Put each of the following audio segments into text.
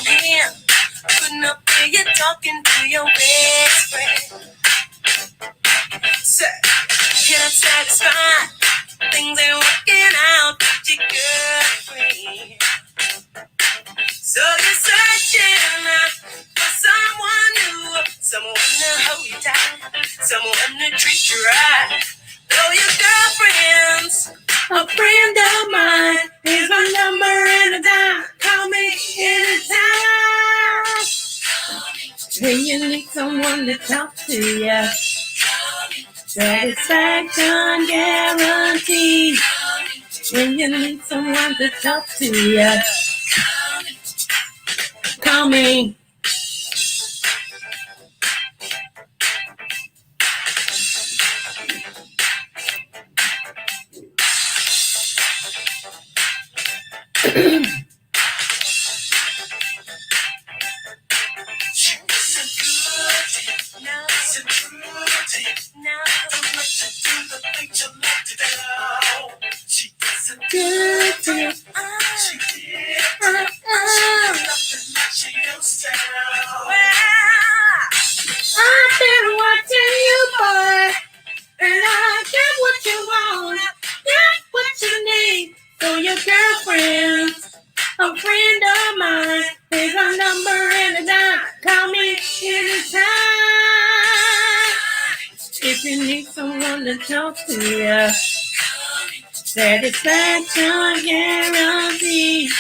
Yeah, couldn't up hear you talking to your best friend. Say, you're not satisfied. Things ain't working out with your girlfriend. So you're searching for someone new, someone to hold you tight, someone to treat you right. Though your girlfriend's a friend of mine, here's my number and a dime. Call me anytime when you need someone to talk to you. Satisfaction guaranteed when you need someone to talk to you. Call me. Good to you. I've been watching you, boy, and I get what you want, get what you need. So your girlfriend's a friend of mine. Here's my number and a dime. Call me anytime if you need someone to talk to you. Satisfaction guaranteed.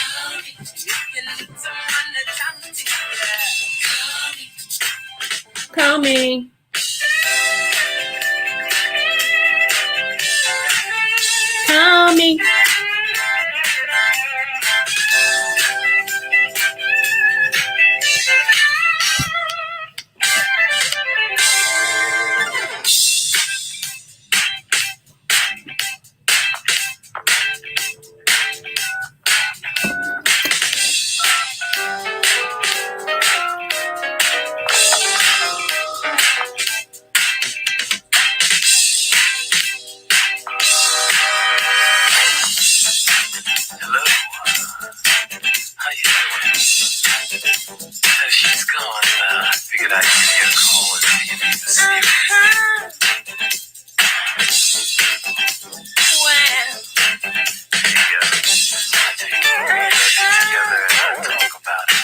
Call me. Call me. She's gone. I figured I'd give you a call and see if you need to see me. Well, I tell you, we'll get together and talk about it.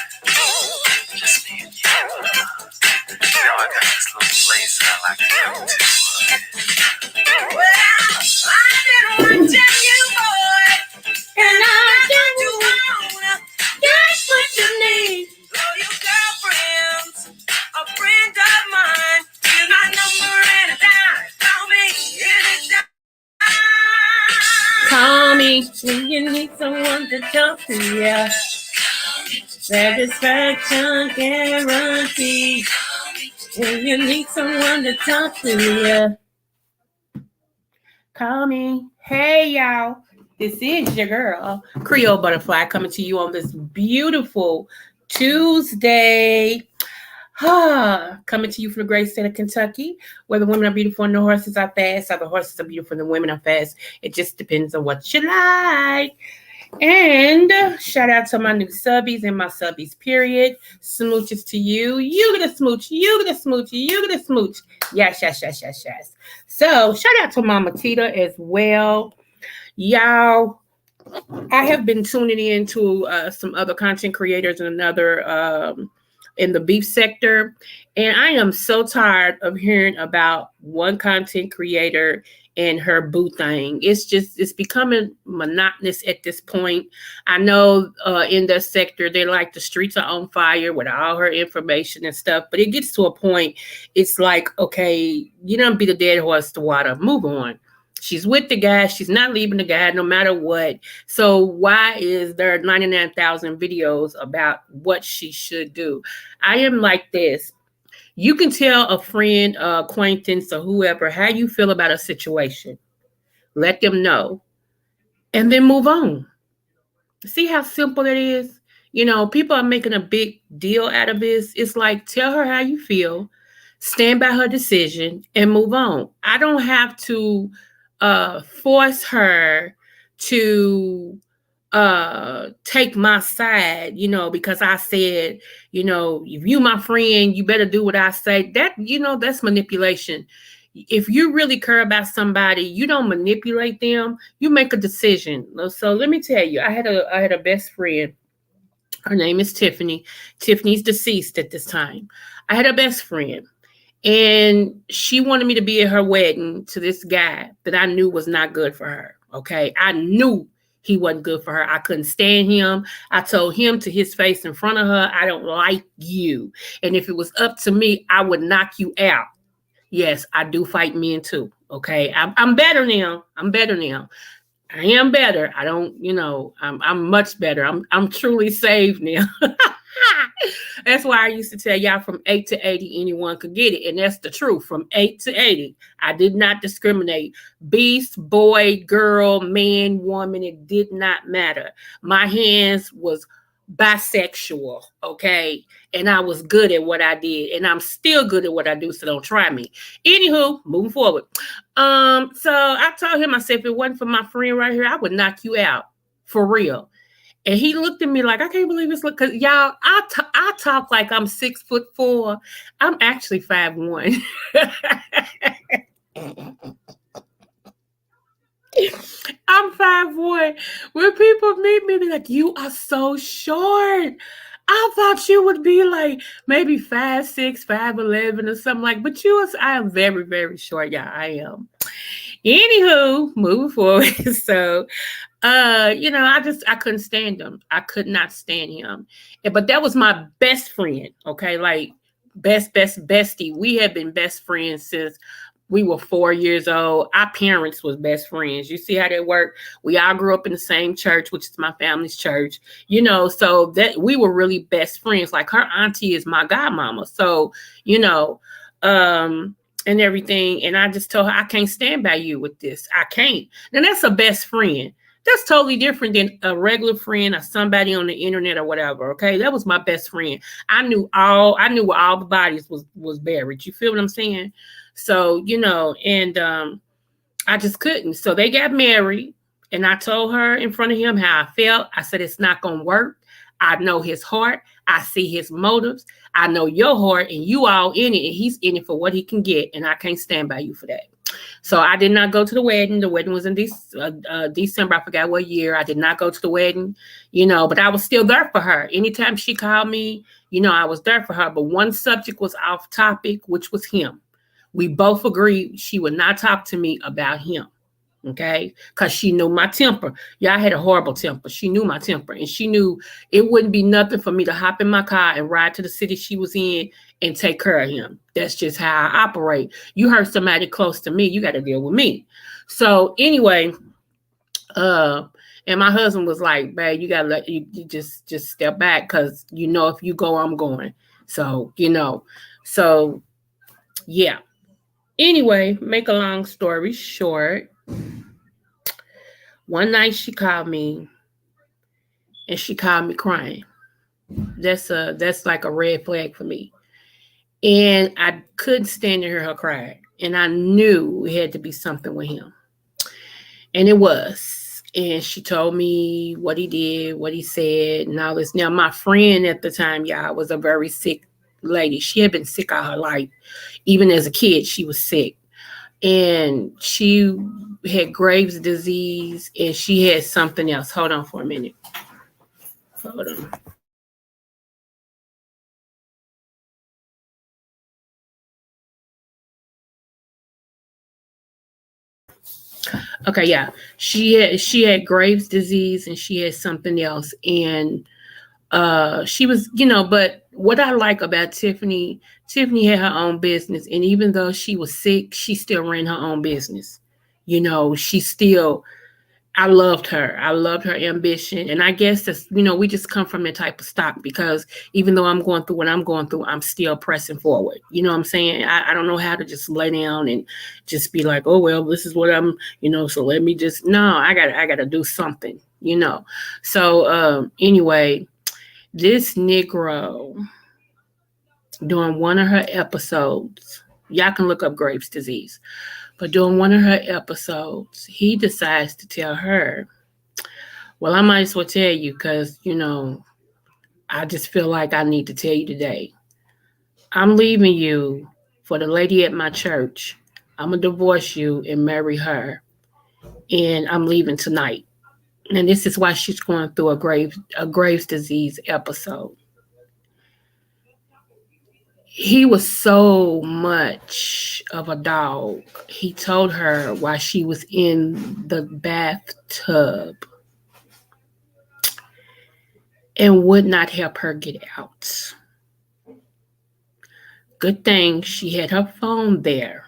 Just me and you. I got this little place I like to go to. well, I've been watching you, boy, and I get what you want, get what you need. Oh, your girlfriend's a friend of mine. Here's my number and a dime. Call me anytime. Call me when you need someone to talk to you. Satisfaction guaranteed when you need someone to talk to you. Call me. Hey, y'all. This is your girl, Creole Butterfly, coming to you on this beautiful Tuesday. Coming to you from the great state of Kentucky, where the women are beautiful and the horses are fast, or the horses are beautiful and the women are fast. It just depends on what you like. And shout out to my new subbies and my subbies, period. Smooches to you. You get a smooch. You get a smooch. You get a smooch. Yes, yes, yes, yes, yes. So shout out to Mama Tita as well. Y'all, I have been tuning into some other content creators and another in the beef sector, and I am so tired of hearing about one content creator and her boo thing. It's becoming monotonous at this point. I know in the sector they like the streets are on fire with all her information and stuff, but it gets to a point. It's like, okay, you don't beat a dead horse to water. Move on. She's with the guy. She's not leaving the guy no matter what. So why is there 99,000 videos about what she should do? I am like this. You can tell a friend, acquaintance, or whoever how you feel about a situation. Let them know. And then move on. See how simple it is? You know, people are making a big deal out of this. It's like, tell her how you feel, stand by her decision, and move on. I don't have to force her to take my side, because I said, if you my friend, you better do what I say. That, that's manipulation. If you really care about somebody, you don't manipulate them, you make a decision. So let me tell you, I had a best friend. Her name is Tiffany. Tiffany's deceased at this time. I had a best friend, and she wanted me to be at her wedding to this guy that I knew was not good for her. Okay. I knew he wasn't good for her. I couldn't stand him. I told him to his face in front of her, I don't like you. And if it was up to me, I would knock you out. Yes, I do fight men too. Okay. I'm better now. I'm better now. I am better. I don't, I'm much better. I'm truly saved now. That's why I used to tell y'all from 8 to 80, anyone could get it. And that's the truth. From 8 to 80, I did not discriminate. Beast, boy, girl, man, woman, it did not matter. My hands was bisexual, okay? And I was good at what I did. And I'm still good at what I do, so don't try me. Anywho, moving forward. So I told him, I said, if it wasn't for my friend right here, I would knock you out. For real. And he looked at me like, I can't believe this. Look, because y'all, I talk like I'm 6'4". I'm actually 5'1". I'm 5'1". When people meet me, they're like, you are so short. I thought you would be like maybe 5'6", 5'11", or something like. But I am very, very short, y'all. I am. Anywho, moving forward. So I couldn't stand him. I could not stand him. But that was my best friend, okay? Like best bestie. We have been best friends since we were 4 years old. Our parents was best friends. You see how that worked? We all grew up in the same church, which is my family's church. So that we were really best friends. Like her auntie is my godmama. So, and everything. And I just told her, I can't stand by you with this. I can't. Now that's a best friend. That's totally different than a regular friend or somebody on the internet or whatever. Okay. That was my best friend. I knew where all the bodies was buried. You feel what I'm saying? So, and I just couldn't. So they got married, and I told her in front of him how I felt. I said, it's not gonna work. I know his heart. I see his motives. I know your heart, and you all in it, and he's in it for what he can get, and I can't stand by you for that. So I did not go to the wedding. The wedding was in December. I forgot what year. I did not go to the wedding, but I was still there for her. Anytime she called me, I was there for her. But one subject was off topic, which was him. We both agreed she would not talk to me about him. Okay. Because she knew my temper. Yeah, I had a horrible temper. She knew my temper, and she knew it wouldn't be nothing for me to hop in my car and ride to the city she was in and take care of him. That's just how I operate. You hurt somebody close to me, you got to deal with me. So anyway, and my husband was like, babe, you gotta let you just step back, because if you go, I'm going. So, so yeah. Anyway, make a long story short, one night she called me, and she called me crying. That's like a red flag for me. And I couldn't stand to hear her cry. And I knew it had to be something with him. And it was. And she told me what he did, what he said, and all this. Now, my friend at the time, y'all, was a very sick lady. She had been sick all her life. Even as a kid, she was sick. And she had Graves' disease, and she had something else. Hold on for a minute. Hold on. Okay, yeah. She had Graves' disease, and she had something else. And she was, but what I like about Tiffany had her own business. And even though she was sick, she still ran her own business. She still, I loved her. I loved her ambition. And I guess that's, we just come from that type of stock, because even though I'm going through what I'm going through, I'm still pressing forward. You know what I'm saying? I don't know how to just lay down and just be like, oh, well, this is what I'm, so let me just, no, I gotta do something, So anyway, this Negro, during one of her episodes, y'all can look up Graves' disease, but during one of her episodes, he decides to tell her, Well, I might as well tell you because, I just feel like I need to tell you today. I'm leaving you for the lady at my church. I'm going to divorce you and marry her. And I'm leaving tonight. And this is why she's going through a Graves disease episode. He was so much of a dog. He told her while she was in the bathtub and would not help her get out. Good thing she had her phone there.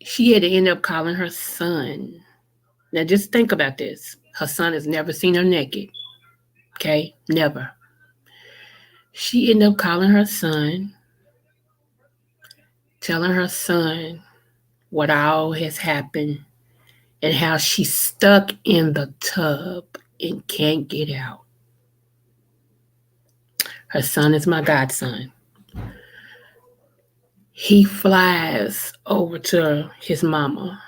She had to end up calling her son. Now, just think about this. Her son has never seen her naked. Okay? Never. She ended up calling her son, telling her son what all has happened and how she's stuck in the tub and can't get out. Her son is my godson. He flies over to his mama.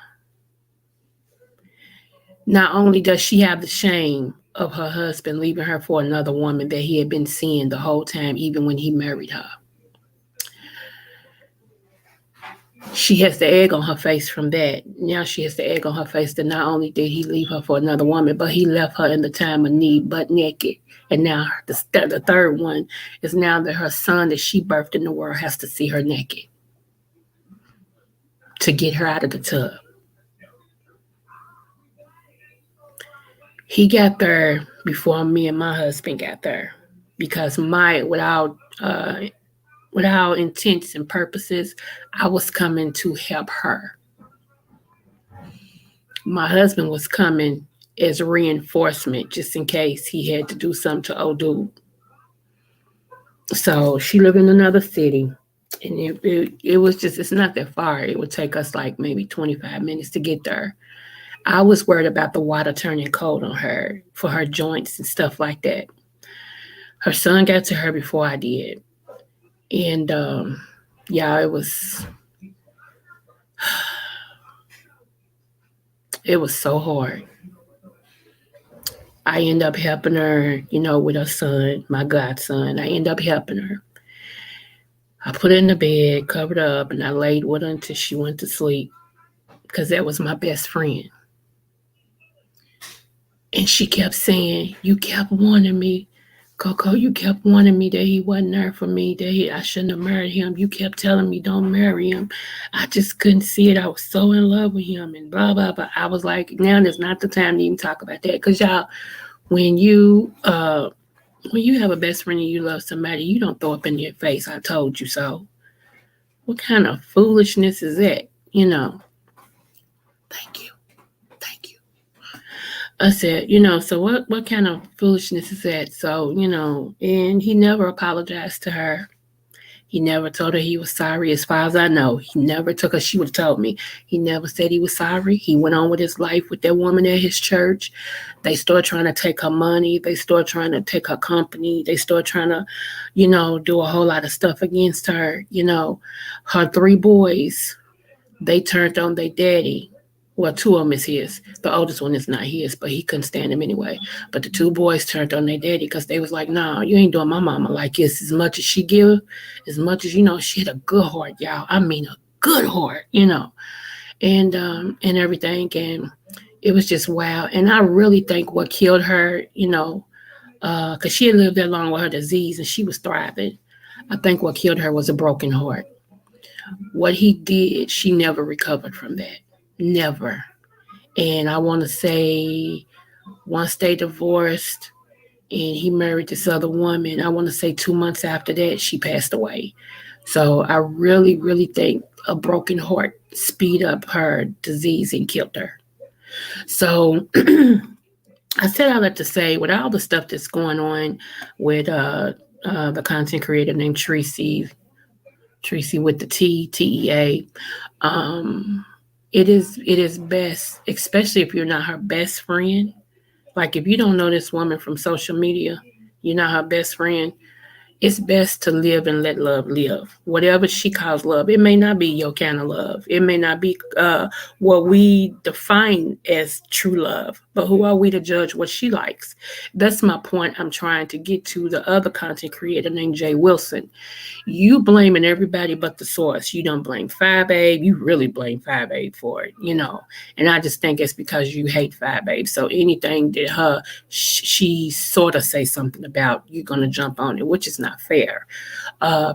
Not only does she have the shame of her husband leaving her for another woman that he had been seeing the whole time, even when he married her, she has the egg on her face from that. Now she has the egg on her face that not only did he leave her for another woman, but he left her in the time of need, butt naked. And now the third one is now that her son that she birthed in the world has to see her naked to get her out of the tub. He got there before me and my husband got there because without intents and purposes, I was coming to help her. My husband was coming as reinforcement just in case he had to do something to old dude. So she lived in another city. And it was just, it's not that far. It would take us like maybe 25 minutes to get there. I was worried about the water turning cold on her for her joints and stuff like that. Her son got to her before I did. And yeah, it was so hard. I end up helping her, with her son, my godson. I end up helping her. I put her in the bed, covered her up, and I laid with her until she went to sleep because that was my best friend. And she kept saying, "You kept warning me, Coco. You kept warning me that he wasn't there for me, that I shouldn't have married him. You kept telling me don't marry him. I just couldn't see it. I was so in love with him and blah, blah, blah." I was like, now is not the time to even talk about that because y'all, when you have a best friend and you love somebody, you don't throw up in their face, "I told you so." What kind of foolishness is that? Thank you. Thank you. I said, so what kind of foolishness is that? So, and he never apologized to her. He never told her he was sorry. As far as I know, he never took her. She would have told me. He never said he was sorry. He went on with his life with that woman at his church. They started trying to take her money. They started trying to take her company. They started trying to, do a whole lot of stuff against her. Her three boys, they turned on their daddy. Well, two of them is his. The oldest one is not his, but he couldn't stand him anyway. But the two boys turned on their daddy because they was like, "Nah, you ain't doing my mama like this. As much as she give, as much as she had a good heart, y'all. I mean, a good heart, and everything. And it was just wow. And I really think what killed her, because she had lived that long with her disease and she was thriving. I think what killed her was a broken heart. What he did, she never recovered from that. Never. And I want to say once they divorced and he married this other woman, I want to say 2 months after that, she passed away. So I really, really think a broken heart speed up her disease and killed her. So I said all that to say, with all the stuff that's going on with the content creator named Tracy with the TEA, um, it is best, especially if you're not her best friend. Like if you don't know this woman from social media, you're not her best friend. It's best to live and let love live. Whatever she calls love, it may not be your kind of love. It may not be what we define as true love. But who are we to judge what she likes? That's my point. I'm trying to get to the other content creator named Jay Wilson. You blaming everybody but the source. You don't blame Fire Babe. You really blame Fire Babe for it, you know. And I just think it's because you hate Fire Babe. So anything that she sort of say something about, you're gonna jump on it, which is not fair.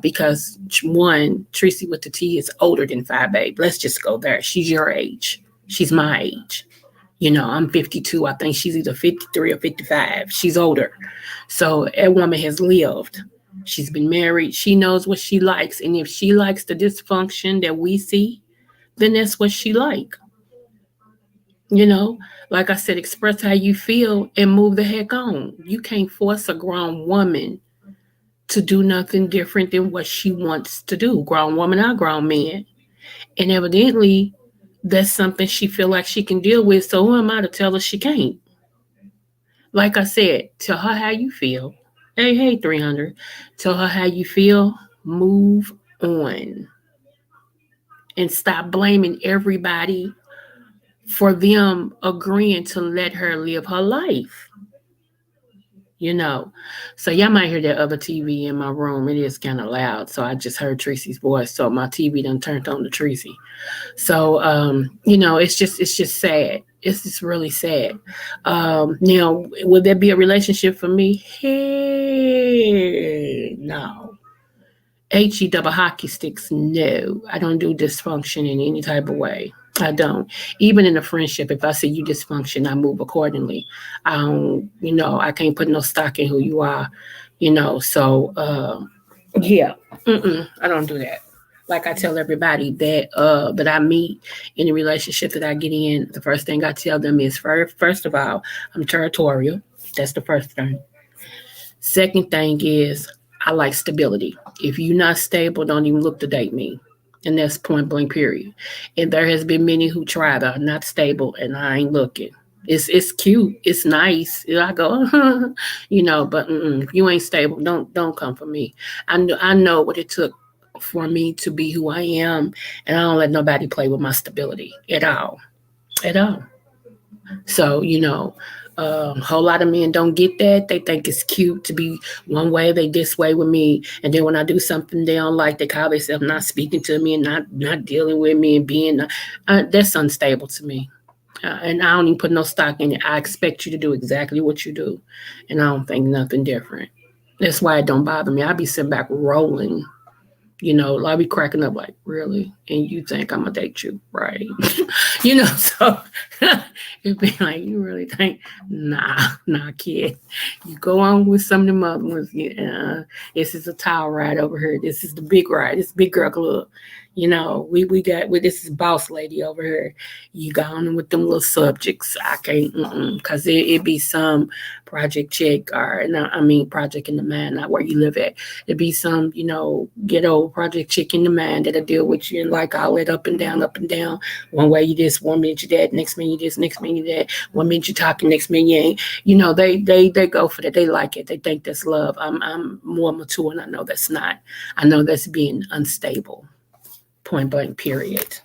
Because one, Tracy with the T is older than Fire Babe. Let's just go there. She's your age. She's my age. You know, I'm 52. I think she's either 53 or 55. She's older. So that woman has lived. She's been married. She knows what she likes. And if she likes the dysfunction that we see, then that's what she like. You know, like I said, express how you feel and move the heck on. You can't force a grown woman to do nothing different than what she wants to do. Grown woman or grown man. And evidently that's something she feel like she can deal with. So who am I to tell her she can't? Like I said, tell her how you feel. Hey, 300. Tell her how you feel. Move on. And stop blaming everybody for them agreeing to let her live her life. You know, so y'all might hear that other TV in my room. It is kind of loud, so I just heard Tracy's voice. So my TV done turned on to Tracy. So you know, it's just sad. It's just really sad. Now, would there be a relationship for me? Hey, no. HE double hockey sticks, no. I don't do dysfunction in any type of way. I don't. Even in a friendship, if I see you dysfunction, I move accordingly. I don't, you know, I can't put no stock in who you are, you know. So, yeah, I don't do that. Like I tell everybody that I meet in the relationship that I get in, the first thing I tell them is first of all, I'm territorial. That's the first thing. Second thing is I like stability. If you're not stable, don't even look to date me. And that's point blank period. And there has been many who tried are not stable and I ain't looking. It's cute. It's nice. I go, you know, but if you ain't stable, don't come for me. I know what it took for me to be who I am, and I don't let nobody play with my stability at all, at all. So, you know, a whole lot of men don't get that. They think it's cute to be one way, they this way with me. And then when I do something they don't like, they call themselves not speaking to me and not dealing with me and being, that's unstable to me. And I don't even put no stock in it. I expect you to do exactly what you do. And I don't think nothing different. That's why it don't bother me. I be sitting back rolling, you know, I'll be cracking up like, really? And you think I'm gonna date you, right? You know, so it'd be like, you really think, nah, kid. You go on with some of them other ones. Yeah, this is a towel ride over here. This is the big ride. This big girl club. You know, we got this is boss lady over here. You go on with them little subjects. I can't, cause it be some project chick or no, I mean project in the man, not where you live at. It'd be some, you know, ghetto project chick in the man that'll deal with you and like all that up and down, up and down. One way you this, one minute you that, next minute you this, next minute you that. One minute you talking, next minute you ain't. You know, they go for that. They like it. They think that's love. I'm more mature and I know that's not. I know that's being unstable. Point blank. Period.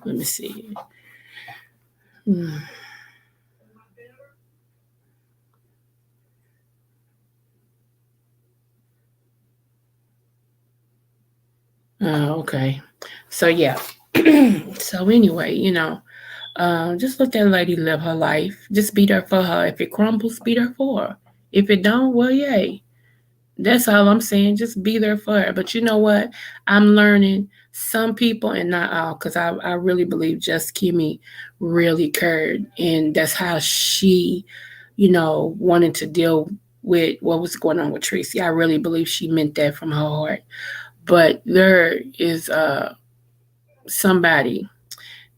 Let me see. Hmm. Okay. So yeah. So anyway, you know, just let that lady live her life. Just be there for her. If it crumbles, be there for her. If it don't, well, yay. That's all I'm saying. Just be there for her. But you know what? I'm learning some people and not all, because I really believe just Kimmy really cared. And that's how she, you know, wanted to deal with what was going on with Tracy. I really believe she meant that from her heart. But there is somebody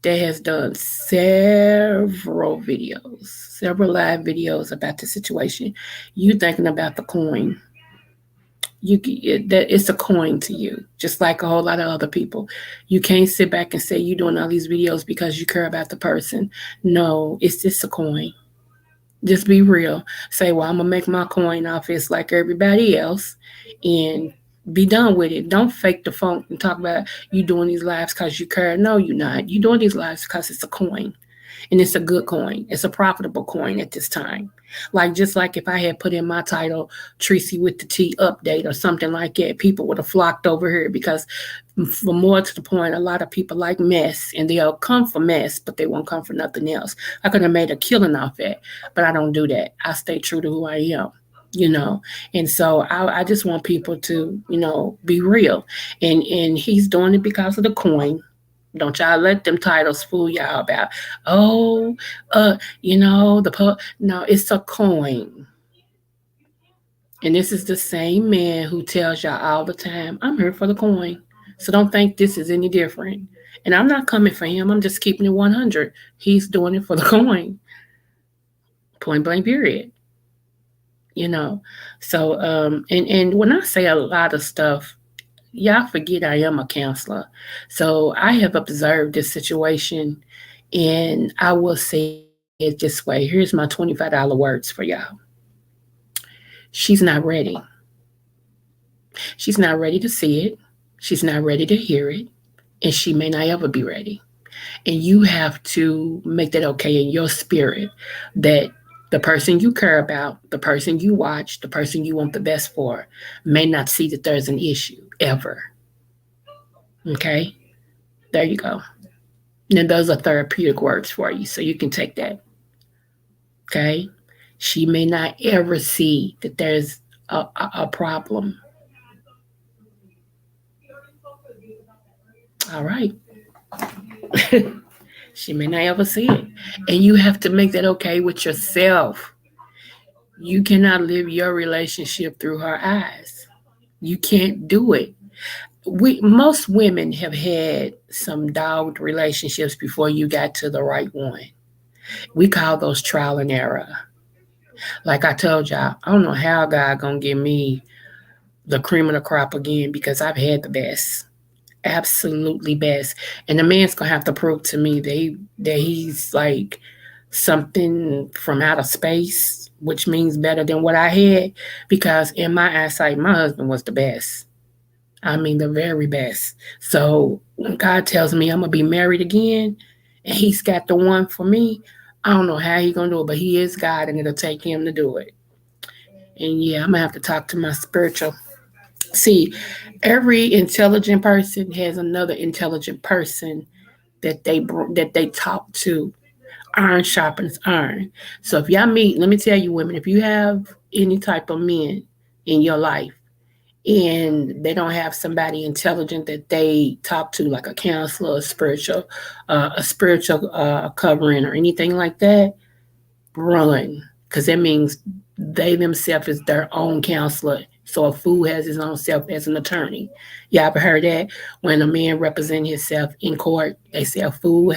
that has done several live videos about the situation. You thinking about the coin? That it's a coin to you, just like a whole lot of other people. You can't sit back and say you're doing all these videos because you care about the person. No, it's just a coin. Just be real. Say, well, I'm gonna make my coin off it's like everybody else, and be done with it. Don't fake the funk and talk about you doing these lives because you care. No, you're not. You doing these lives because it's a coin, and it's a good coin. It's a profitable coin at this time. Like just like if I had put in my title Tracy with the T update or something like that, people would have flocked over here because for more to the point, a lot of people like mess and they'll come for mess, but they won't come for nothing else. I could have made a killing off it, but I don't do that. I stay true to who I am, you know. And so I just want people to, be real. And he's doing it because of the coin. Don't y'all let them titles fool y'all about, oh, no, it's a coin. And this is the same man who tells y'all all the time, I'm here for the coin. So don't think this is any different. And I'm not coming for him. I'm just keeping it 100. He's doing it for the coin. Point blank, period. You know. So, and when I say a lot of stuff, y'all forget I am a counselor. So I have observed this situation, and I will say it this way. Here's my $25 words for y'all. She's not ready. She's not ready to see it. She's not ready to hear it. And she may not ever be ready. And you have to make that okay in your spirit that the person you care about, the person you watch, the person you want the best for, may not see that there's an issue ever. Okay? There you go. And those are therapeutic words for you. So you can take that. Okay? She may not ever see that there's a problem. All right. She may not ever see it. And you have to make that okay with yourself. You cannot live your relationship through her eyes. You can't do it. Most women have had some dogged relationships before you got to the right one. We call those trial and error. Like I told y'all, I don't know how God gonna give me the cream of the crop again because I've had the best, absolutely best. And the man's gonna have to prove to me that he's like something from outer space, which means better than what I had. Because in my eyesight, my husband was the best. I mean, the very best. So when God tells me I'm gonna be married again, and He's got the one for me, I don't know how He's gonna do it, but He is God, and it'll take Him to do it. And yeah, I'm gonna have to talk to my spiritual. See, every intelligent person has another intelligent person that they talk to. Iron sharpens iron. So if y'all meet, let me tell you, women, if you have any type of men in your life and they don't have somebody intelligent that they talk to, like a counselor, a spiritual covering, or anything like that, run, because that means they themselves is their own counselor. So a fool has his own self as an attorney. Y'all ever heard that? When a man represents himself in court, they say a fool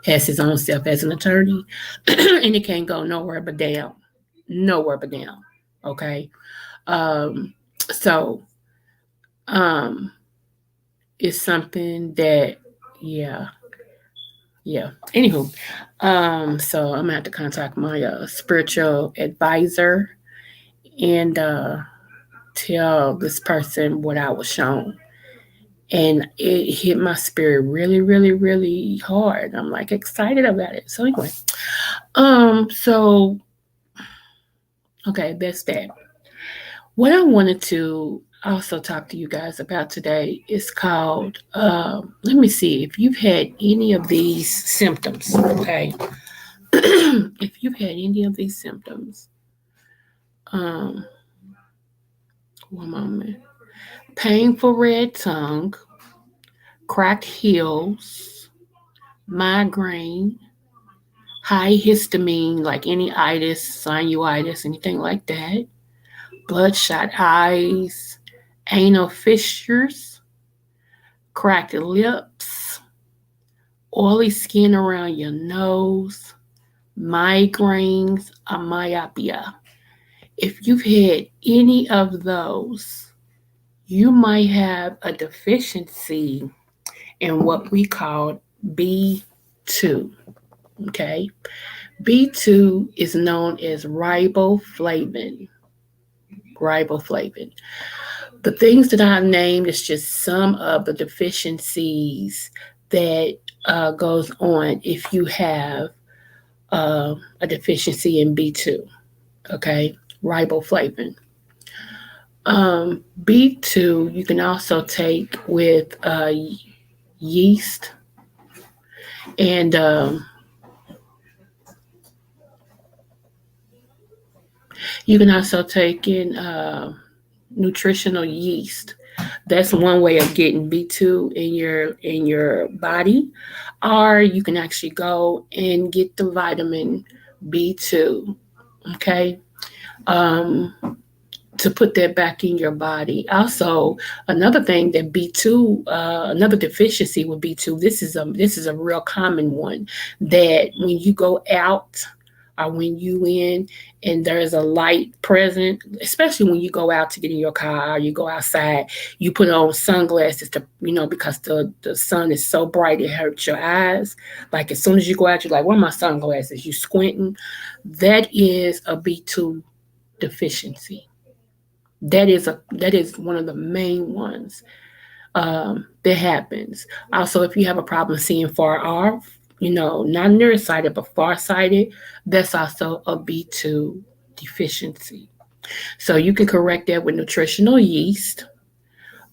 has his own self as an attorney, and it can't go nowhere but down, nowhere but down. Okay, um, so um, it's something that, yeah, yeah. Anywho, so I'm gonna have to contact my spiritual advisor and tell this person what I was shown. And it hit my spirit really, really, really hard. I'm like excited about it. So anyway, so okay, that's that. What I wanted to also talk to you guys about today is called. Let me see if you've had any of these symptoms. Okay, if you've had any of these symptoms, um, one moment. Painful red tongue, cracked heels, migraine, high histamine, like any itis, sinusitis, anything like that, bloodshot eyes, anal fissures, cracked lips, oily skin around your nose, migraines, or myopia. If you've had any of those, you might have a deficiency in what we call B2. Okay, B2 is known as riboflavin. Riboflavin. The things that I've named is just some of the deficiencies that goes on if you have a deficiency in B2. Okay, riboflavin. B2 you can also take with yeast, and you can also take in nutritional yeast. That's one way of getting B2 in your body. Or you can actually go and get the vitamin B2. Okay. Um, to put that back in your body. Also, another thing that B2, another deficiency with B2. This is a real common one, that when you go out or when you in and there's a light present, especially when you go out to get in your car or you go outside, you put on sunglasses to, because the sun is so bright it hurts your eyes. Like as soon as you go out, you're like, where are my sunglasses? You squinting. That is a B2 deficiency. That is one of the main ones that happens. Also, if you have a problem seeing far off, not nearsighted but farsighted, that's also a B2 deficiency. So you can correct that with nutritional yeast,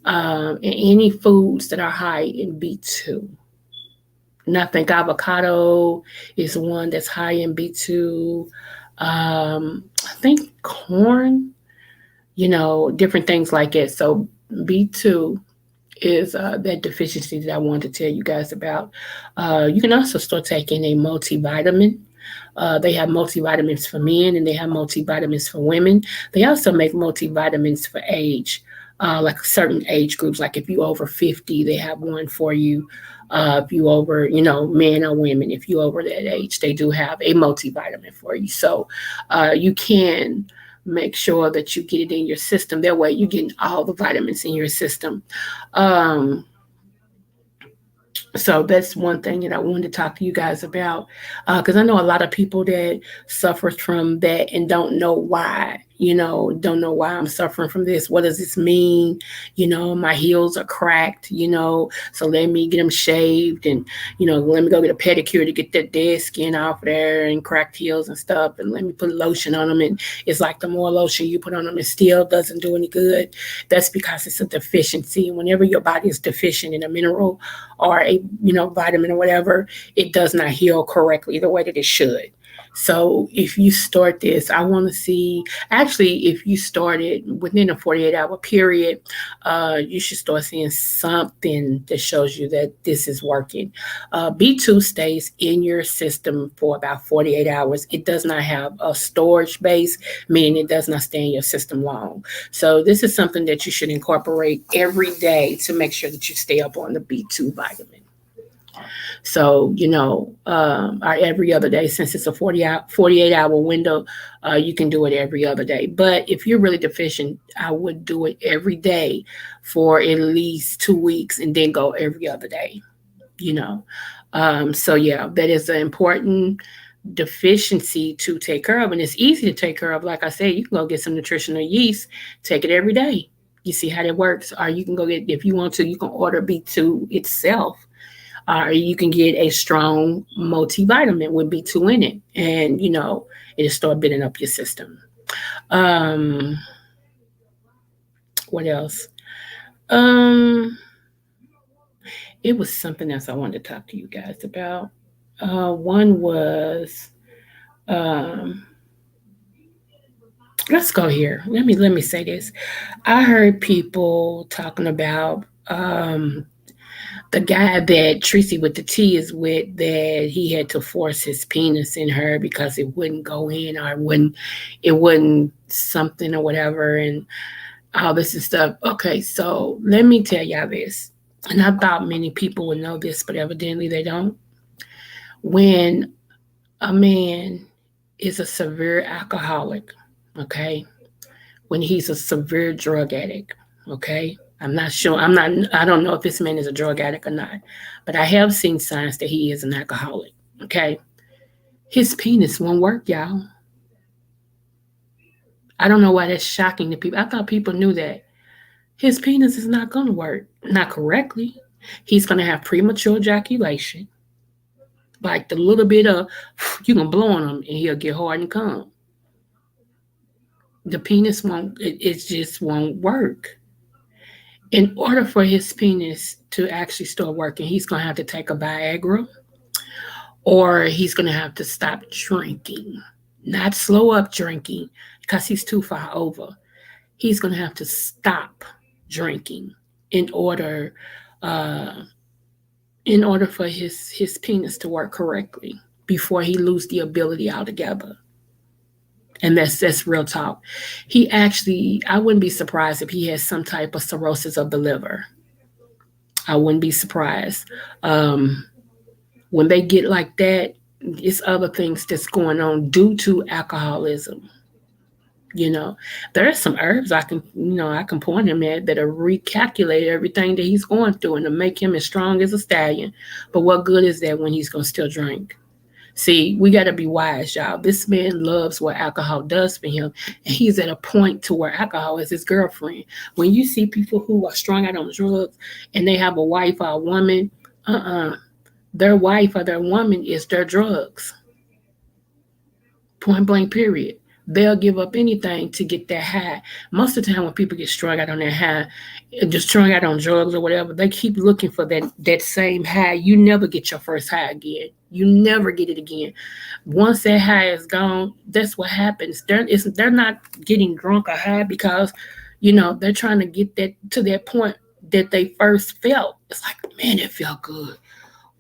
and any foods that are high in B2. And I think avocado is one that's high in B2. I think corn, different things like that. So B2 is that deficiency that I wanted to tell you guys about. You can also start taking a multivitamin. They have multivitamins for men and they have multivitamins for women. They also make multivitamins for age, like certain age groups. Like if you over 50, they have one for you. If you over, men or women, if you over that age, they do have a multivitamin for you. So you can make sure that you get it in your system. That way you're getting all the vitamins in your system. Um, so that's one thing that I wanted to talk to you guys about, because I know a lot of people that suffers from that and don't know why. Don't know why I'm suffering from this. What does this mean? My heels are cracked. So let me get them shaved, and let me go get a pedicure to get that dead skin off there and cracked heels and stuff, and let me put lotion on them. And it's like the more lotion you put on them, it still doesn't do any good. That's because it's a deficiency. Whenever your body is deficient in a mineral or a vitamin or whatever, it does not heal correctly the way that it should. So if you start this, I want to see, actually, if you start it within a 48-hour period, you should start seeing something that shows you that this is working. B2 stays in your system for about 48 hours. It does not have a storage base, meaning it does not stay in your system long. So this is something that you should incorporate every day to make sure that you stay up on the B2 vitamin. So, or every other day, since it's a 48-hour window, you can do it every other day. But if you're really deficient, I would do it every day for at least 2 weeks and then go every other day, you know. So, yeah, that is an important deficiency to take care of. And it's easy to take care of. Like I said, you can go get some nutritional yeast, take it every day. You see how that works. Or you can go get, if you want to, you can order B2 itself, or you can get a strong multivitamin with B2 in it, and it'll start building up your system. Um, what else? Um, it was something else I wanted to talk to you guys about. One was, um, let's go here. Let me say this. I heard people talking about the guy that Tracy with the T is with, that he had to force his penis in her because it wouldn't go in, or it wouldn't something or whatever, and all this and stuff. Okay, so let me tell y'all this. And I thought many people would know this, but evidently they don't. When a man is a severe alcoholic, okay, when he's a severe drug addict, okay, I don't know if this man is a drug addict or not, but I have seen signs that he is an alcoholic, okay. His penis won't work, y'all. I don't know why that's shocking to people. I thought people knew that. His penis is not going to work, not correctly. He's going to have premature ejaculation, like the little bit of you can blow on him and he'll get hard and come. The penis won't. It just won't work. In order for his penis to actually start working, he's going to have to take a Viagra or he's going to have to stop drinking. Not slow up drinking because he's too far over. He's going to have to stop drinking in order uh, in order for his penis to work correctly before he lose the ability altogether. And that's real talk. He actually, I wouldn't be surprised if he has some type of cirrhosis of the liver. I wouldn't be surprised. Um, when they get like that, it's other things that's going on due to alcoholism. You know, there are some herbs I can point him at that'll recalculate everything that he's going through and to make him as strong as a stallion. But what good is that when he's gonna still drink? See, we got to be wise, y'all. This man loves what alcohol does for him, and he's at a point to where alcohol is his girlfriend. When you see people who are strung out on drugs and they have a wife or a woman, their wife or their woman is their drugs. Point blank, period. They'll give up anything to get that high. Most of the time, when people get strung out on that high, just strung out on drugs or whatever, they keep looking for that same high. You never get your first high again. You never get it again. Once that high is gone, that's what happens. They're not getting drunk or high because, they're trying to get that to that point that they first felt. It's like, man, it felt good.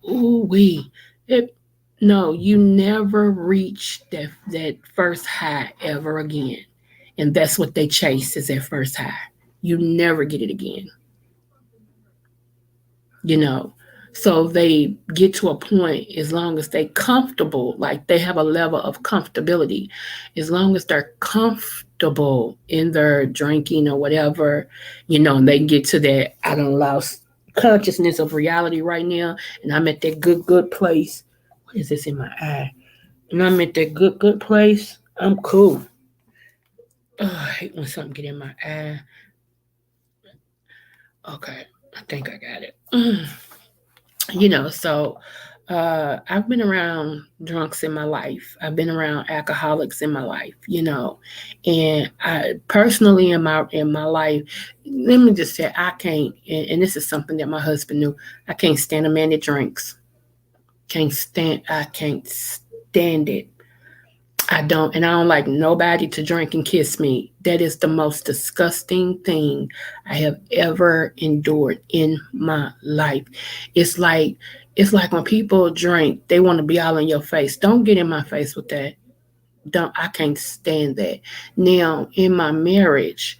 Ooh wee. It No, you never reach that first high ever again. And that's what they chase is that first high. You never get it again. you know so they get to a point, as long as they comfortable, like they have a level of comfortability, as long as they're comfortable in their drinking or whatever, and they get to that, I don't lost consciousness of reality right now, and I'm at that good place. What is this in my eye? And I'm at that good place. I'm cool. I hate when something get in my eye. Okay, I think I got it. So I've been around drunks in my life. I've been around alcoholics in my life, and I personally in my life, let me just say I can't, and this is something that my husband knew. I can't stand a man that drinks. I can't stand it. I don't, and I don't like nobody to drink and kiss me. That is the most disgusting thing I have ever endured in my life. It's like it's like when people drink, they want to be all in your face. Don't get in my face with that. Don't I can't stand that. Now, in my marriage,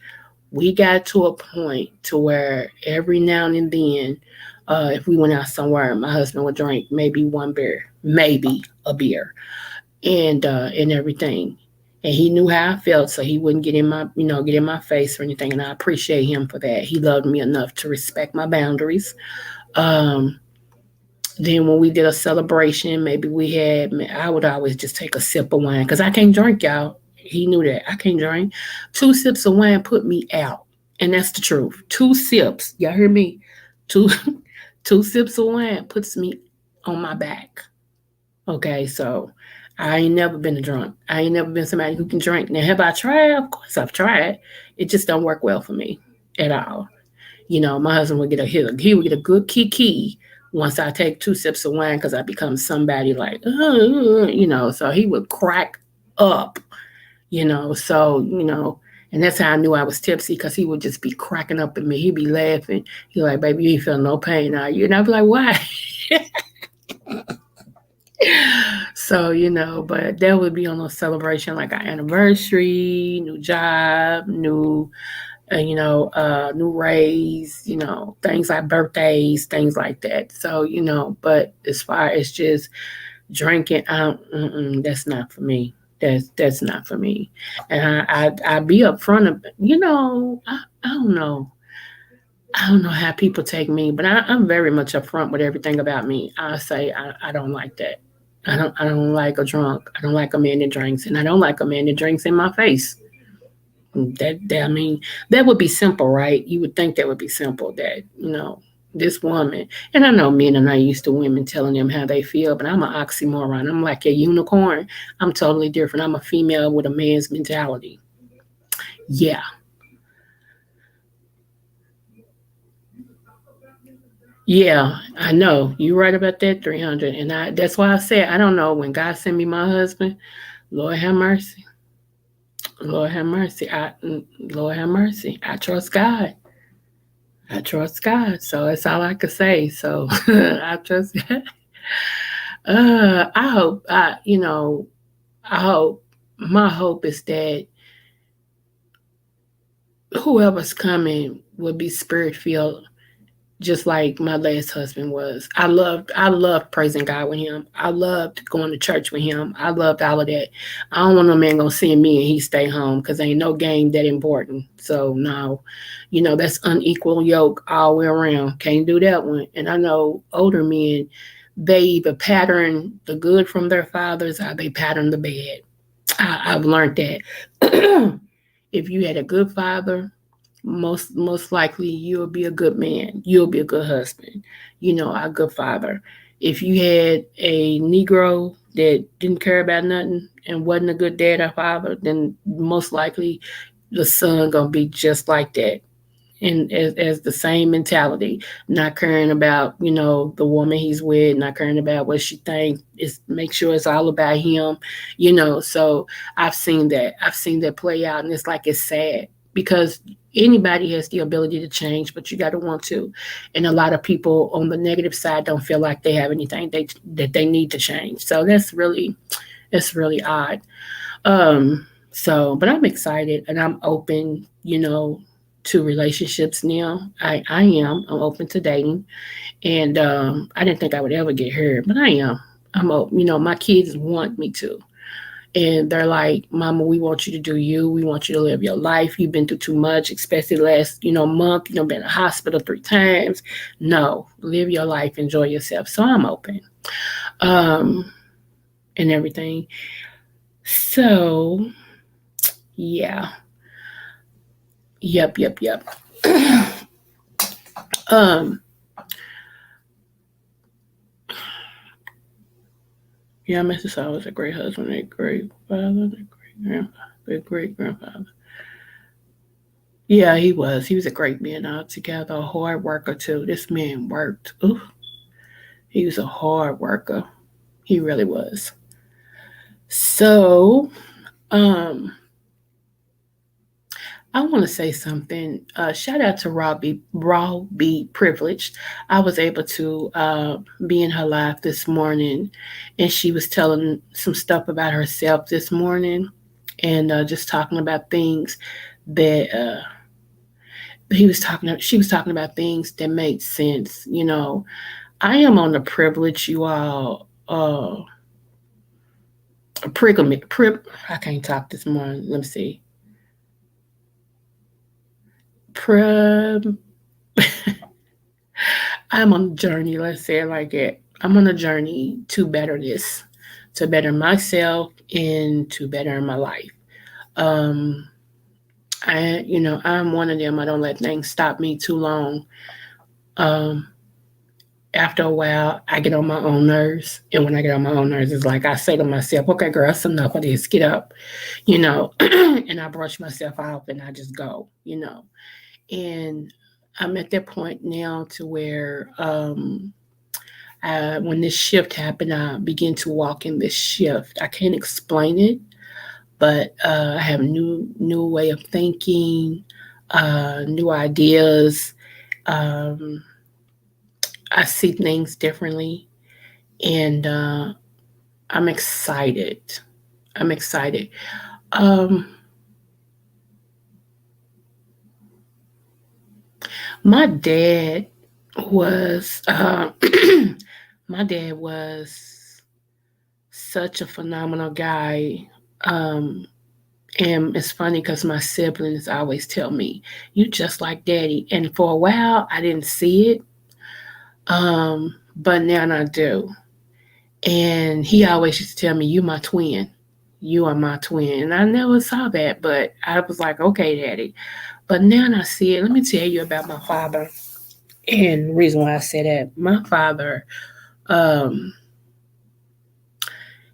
we got to a point to where every now and then, if we went out somewhere, my husband would drink maybe one beer, maybe a beer and everything. And he knew how I felt, so he wouldn't get in my face or anything. And I appreciate him for that. He loved me enough to respect my boundaries. Um, then when we did a celebration, I would always just take a sip of wine because I can't drink, y'all. He knew that I can't drink. 2 sips of wine put me out, and that's the truth. 2 sips, y'all hear me? Two, 2 sips of wine puts me on my back. Okay, so I ain't never been a drunk. I ain't never been somebody who can drink. Now, have I tried? Of course, I've tried. It just don't work well for me at all. My husband would he would get a good kiki once I take 2 sips of wine because I become somebody like, so he would crack up, and that's how I knew I was tipsy because he would just be cracking up at me. He'd be laughing. He'd like, baby, you ain't feel no pain, are you? And I'd be like, why? So, but that would be on a celebration like our anniversary, new job, new raise, things like birthdays, things like that. So, but as far as just drinking, that's not for me. That's not for me. And I be upfront of, I don't know. I don't know how people take me, but I'm very much upfront with everything about me. I say I don't like that. I don't like a drunk. I don't like a man that drinks, and I don't like a man that drinks in my face. I mean, that would be simple, right? You would think that would be simple. That this woman, and I know men are not used to women telling them how they feel, but I'm an oxymoron. I'm like a unicorn. I'm totally different. I'm a female with a man's mentality. Yeah, yeah, I know. You're right about that 300. And that's why I said, I don't know. When God sent me my husband, Lord have mercy. Lord have mercy. Lord have mercy. I trust God. I trust God. So that's all I could say. So I trust God. I hope, I hope, my hope is that whoever's coming will be spirit filled, just like my last husband was. I loved praising God with him. I loved going to church with him. I loved all of that. I don't want no man gonna see me and he stay home because ain't no game that important. So no, that's unequal yoke all the way around. Can't do that one. And I know older men, they either pattern the good from their fathers or they pattern the bad. I've learned that. If you had a good father, most likely you'll be a good man. You'll be a good husband. A good father. If you had a Negro that didn't care about nothing and wasn't a good dad or father, then most likely the son gonna be just like that, and as the same mentality, not caring about the woman he's with, not caring about what she thinks. Is make sure it's all about him. So I've seen that play out, and it's sad because anybody has the ability to change, but you got to want to. And a lot of people on the negative side don't feel like they have anything that they need to change. So that's really odd. But I'm excited and I'm open, to relationships now. I am. I'm open to dating. And I didn't think I would ever get hurt, but I am. I'm open. My kids want me to. And they're like, Mama, we want you to do you. We want you to live your life. You've been through too much, especially the last, month. Been in the hospital 3 times. No, live your life, enjoy yourself. So I'm open. Um, and everything. So yeah. Yep, yep, yep. um, yeah, Mr. Saul was a great husband, a great father, a great grandfather, a great grandfather. Yeah, he was. He was a great man altogether, a hard worker too. This man worked. Ooh, he was a hard worker. He really was. So, um, I want to say something. Shout out to Raw B Privileged. I was able to be in her live this morning, and she was telling some stuff about herself this morning, and just talking about things that she was talking about things that made sense. I am on the privilege, you all. I can't talk this morning. Let me see. Pri- I'm on a journey, let's say it like that. I'm on a journey to better this, to better myself and to better my life. Um, I'm one of them. I don't let things stop me too long. Um, After a while, I get on my own nerves. And when I get on my own nerves, it's like I say to myself, okay, girl, that's enough of this. Get up, and I brush myself off and I just go. And I'm at that point now to where when this shift happened, I began to walk in this shift. I can't explain it, but I have new way of thinking, new ideas. Um, I see things differently, and I'm excited. I'm excited. Um, my dad was my dad was such a phenomenal guy. Um, And it's funny because my siblings always tell me, "You just like daddy." And for a while, I didn't see it, but now I do. And he always used to tell me, "You my twin. You are my twin." And I never saw that, but I was like, "Okay, Daddy." But now I see it. Let me tell you about my father. And the reason why I say that, my father, um,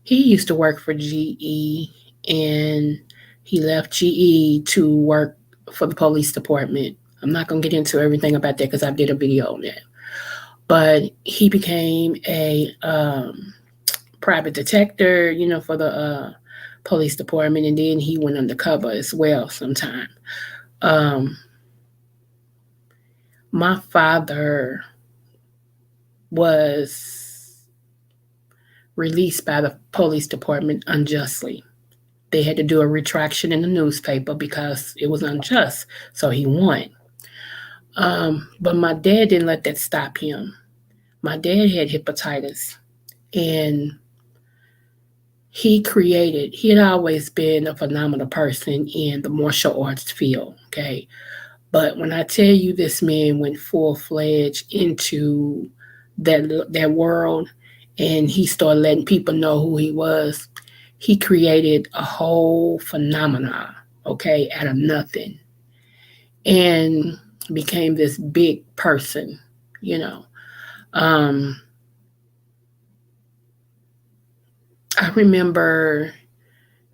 he used to work for GE, and he left GE to work for the police department. I'm not gonna get into everything about that because I did a video on that. But he became a private detective, for the police department, and then he went undercover as well. Sometime, um, my father was released by the police department unjustly. They had to do a retraction in the newspaper because it was unjust. So he won. But my dad didn't let that stop him. My dad had hepatitis, and he had always been a phenomenal person in the martial arts field. Okay. But when I tell you this man went full fledged into that world, and he started letting people know who he was, he created a whole phenomena, okay, out of nothing, and became this big person, you know. Um, I remember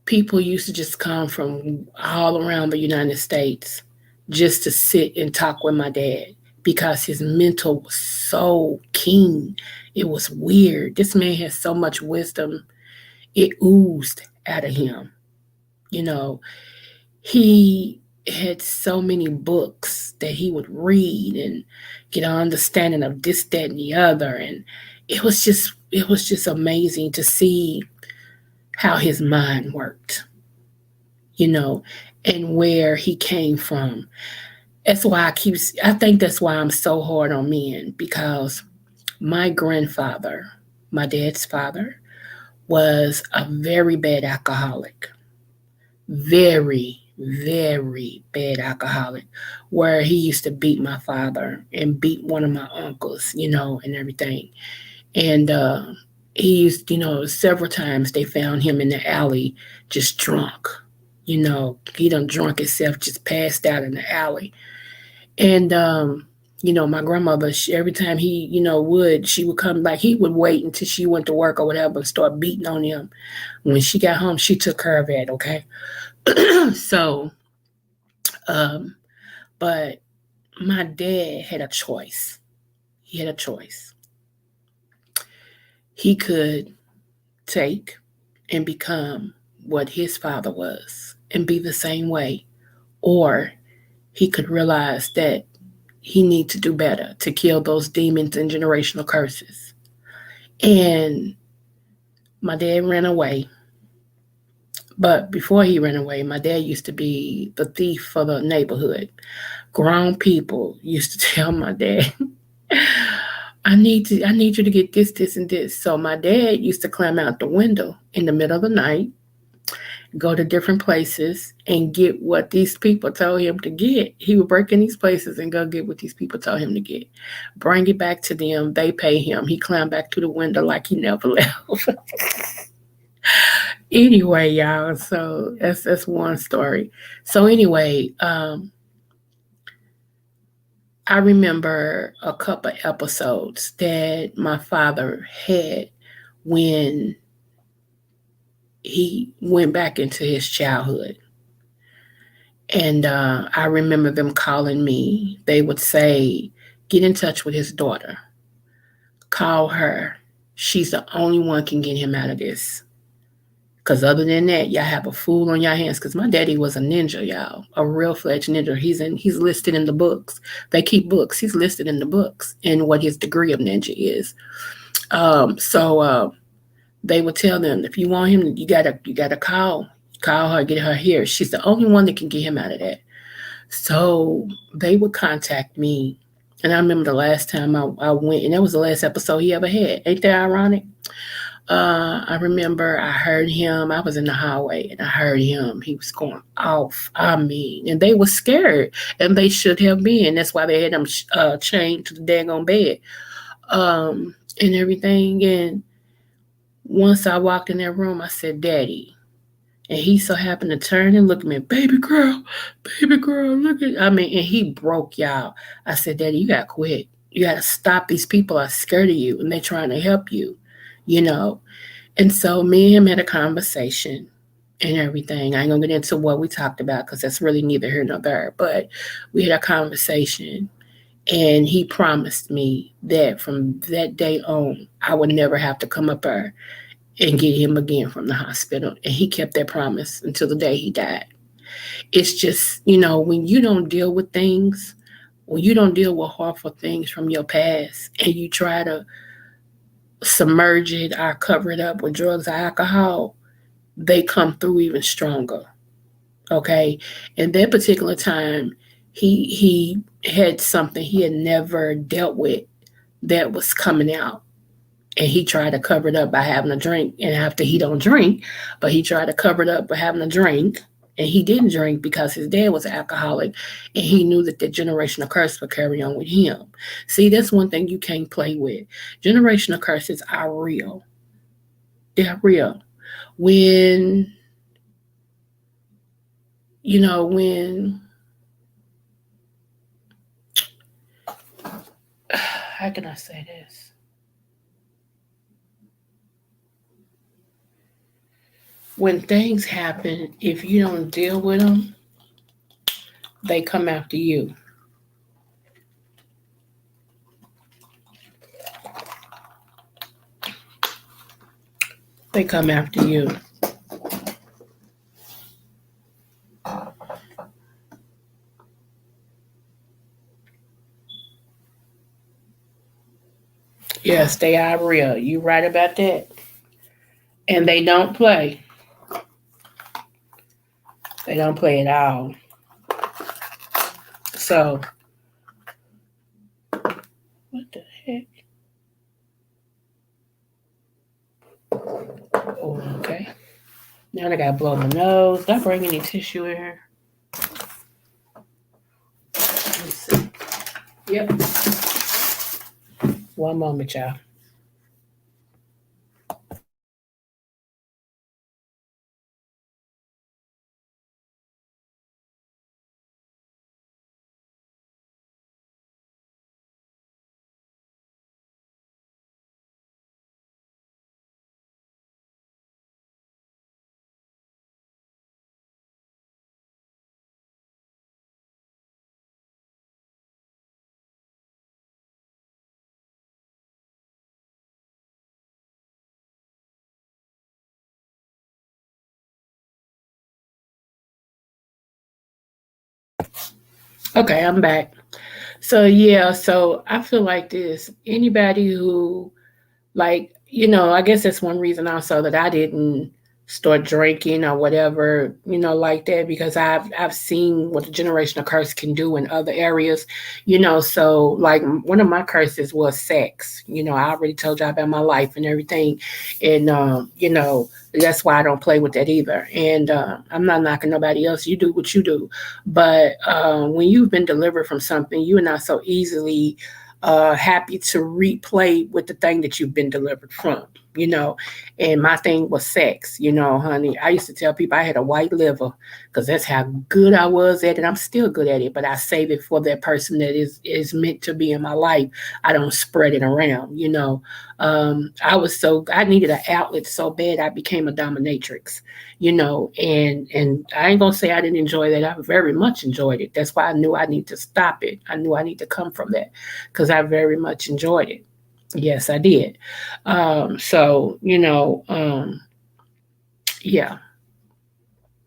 people used to just come from all around the United States just to sit and talk with my dad because his mental was so keen. It was weird. This man has so much wisdom. It oozed out of him. You know, he had so many books that he would read and get an understanding of this, that, and the other. And it was just amazing to see how his mind worked, you know, and where he came from. I think that's why I'm so hard on men, because my grandfather, my dad's father, was a very bad alcoholic. Very, very bad alcoholic, where he used to beat my father and beat one of my uncles, and everything. And he used, several times they found him in the alley just drunk. He done drunk himself, just passed out in the alley. And my grandmother, every time he, she would come back. He would wait until she went to work or whatever and start beating on him. When she got home, she took care of that. Okay. So, um, but my dad had a choice. He had a choice. He could take and become what his father was and be the same way, or he could realize that he needs to do better to kill those demons and generational curses. And my dad ran away. But before he ran away, my dad used to be the thief for the neighborhood. Grown people used to tell my dad, I need you to get this, this, and this. So my dad used to climb out the window in the middle of the night, go to different places and get what these people told him to get. He would break in these places and go get what these people told him to get. Bring it back to them. They pay him. He climbed back through the window like he never left. Anyway, y'all. So that's one story. So anyway, I remember a couple episodes that my father had when he went back into his childhood. And I remember them calling me. They would say, get in touch with his daughter. Call her. She's the only one can get him out of this. Because other than that, y'all have a fool on your hands. Because my daddy was a ninja, y'all. A real fledged ninja. He's listed in the books. They keep books. He's listed in the books and what his degree of ninja is. So they would tell them, if you want him, you gotta call her, get her here. She's the only one that can get him out of that. So they would contact me. And I remember the last time I went, and that was the last episode he ever had. Ain't that ironic? I remember I heard him. I was in the highway and I heard him. He was going off. I mean, and they were scared, and they should have been. That's why they had him chained to the daggone bed, and everything. And Once I walked in that room, I said, Daddy. And he so happened to turn and look at me, baby girl, look at, I mean, and he broke, y'all. I said, Daddy, you got to quit. You got to stop. These people are scared of you and they're trying to help you, you know. And so me and him had a conversation and everything. I ain't gonna get into what we talked about because that's really neither here nor there. But we had a conversation, and he promised me that from that day on, I would never have to come up there and get him again from the hospital. And he kept that promise until the day he died. It's just, when you don't deal with things, when you don't deal with harmful things from your past and you try to submerge it or cover it up with drugs or alcohol, they come through even stronger. Okay. And that particular time, he had something he had never dealt with that was coming out, and he tried to cover it up by having a drink. And after, he don't drink, but he tried to cover it up by having a drink. And he didn't drink because his dad was an alcoholic, and he knew that the generational curse would carry on with him. See, that's one thing you can't play with. Generational curses are real. They're real. When when how can I say this? When things happen, if you don't deal with them, they come after you. They come after you. Yes, they are real. You right about that. And they don't play. They don't play at all. So, what the heck? Oh, okay. Now I gotta blow my nose. Did I bring any tissue in here? Let's see. Yep. One moment, y'all. Okay, I'm back. So yeah, so I feel like this. Anybody who, like, I guess that's one reason also that I didn't start drinking or whatever, like that, because I've seen what the generational curse can do in other areas. So like one of my curses was sex. I already told you about my life and everything. And that's why I don't play with that either. And I'm not knocking nobody else. You do what you do. But when you've been delivered from something, you are not so easily happy to replay with the thing that you've been delivered from, you know. And my thing was sex, honey. I used to tell people I had a white liver because that's how good I was at it. I'm still good at it, but I save it for that person that is meant to be in my life. I don't spread it around. I needed an outlet so bad I became a dominatrix, and I ain't gonna say I didn't enjoy that. I very much enjoyed it. That's why I knew I need to stop it. I knew I need to come from that because I very much enjoyed it. Yes, I did. Yeah.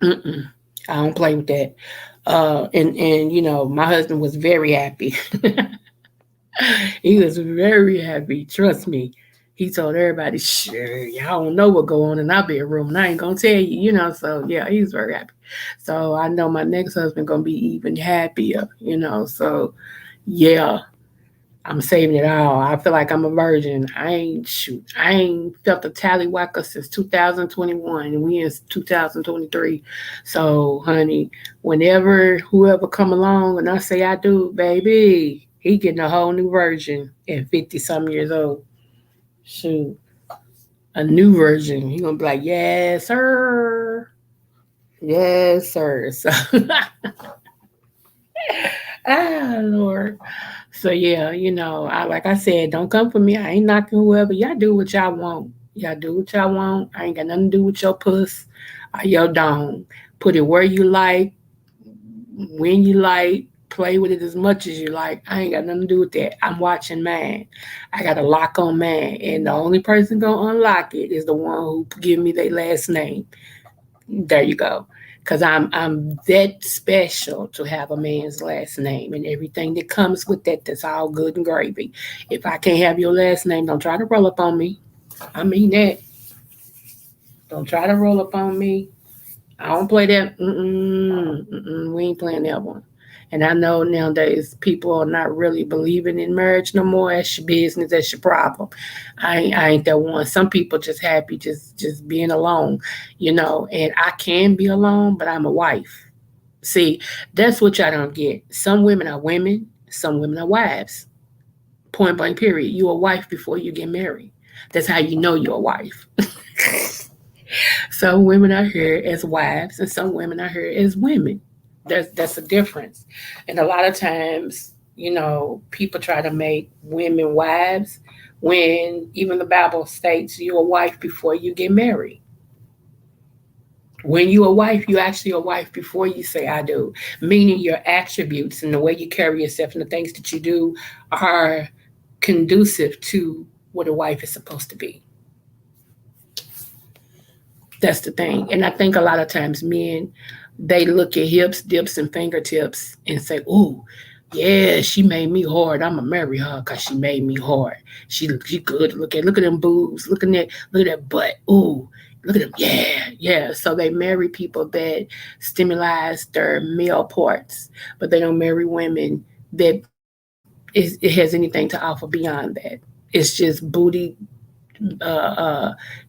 Mm-mm. I don't play with that. And my husband was very happy. He was very happy. Trust me. He told everybody, "Sure, y'all don't know what go on in our bedroom, and I ain't gonna tell you." So yeah, he was very happy. So I know my next husband gonna be even happier. So yeah, I'm saving it all. I feel like I'm a virgin. I ain't felt a tallywhacker since 2021, and we in 2023. So, honey, whenever whoever come along and I say I do, baby, he getting a whole new virgin at 50 some years old. Shoot. a new version. You're gonna be like, yes, sir. Yes, sir. So ah Lord. So yeah, I like I said, don't come for me. I ain't knocking whoever. Y'all do what y'all want. Y'all do what y'all want. I ain't got nothing to do with your puss or your dong. Put it where you like, when you like, play with it as much as you like. I ain't got nothing to do with that. I'm watching mine. I got a lock on mine. And the only person gonna unlock it is the one who give me their last name. There you go. Cause I'm that special to have a man's last name and everything that comes with that. That's all good and gravy. If I can't have your last name, don't try to roll up on me. I mean that. Don't try to roll up on me. I don't play that. We ain't playing that one. And I know nowadays people are not really believing in marriage no more. That's your business. That's your problem. I ain't that one. Some people just happy just being alone, And I can be alone, but I'm a wife. See, that's what y'all don't get. Some women are women. Some women are wives. Point blank. Period. You a wife before you get married. That's how you know you're a wife. Some women are here as wives, and some women are here as women. That's a difference. And a lot of times, people try to make women wives when even the Bible states you're a wife before you get married. When you're a wife, you're actually a wife before you say I do, meaning your attributes and the way you carry yourself and the things that you do are conducive to what a wife is supposed to be. That's the thing. And I think a lot of times men, they look at hips, dips, and fingertips and say, "Ooh, yeah, she made me hard. I'ma marry her because she made me hard. She good. Look at them boobs. Look at that butt. Ooh, look at them. Yeah, yeah." So they marry people that stimulate their male parts, but they don't marry women that it has anything to offer beyond that. It's just booty,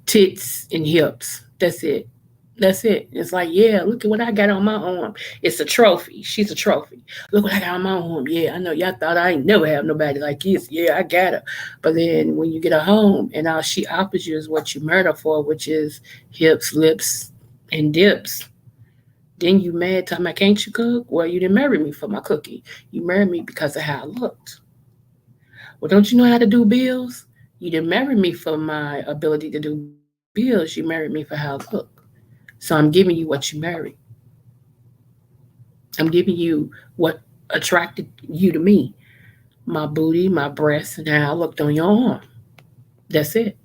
tits and hips. That's it. That's it. It's like, yeah, look at what I got on my arm. It's a trophy. She's a trophy. Look what I got on my arm. Yeah, I know y'all thought I ain't never have nobody like this. Yeah, I got her. But then when you get her home and all she offers you is what you married her for, which is hips, lips, and dips. Then you mad talking about can't you cook? Well, you didn't marry me for my cooking. You married me because of how I looked. Well, don't you know how to do bills? You didn't marry me for my ability to do bills. You married me for how I look. So I'm giving you what you married. I'm giving you what attracted you to me. My booty, my breasts, and how I looked on your arm. That's it.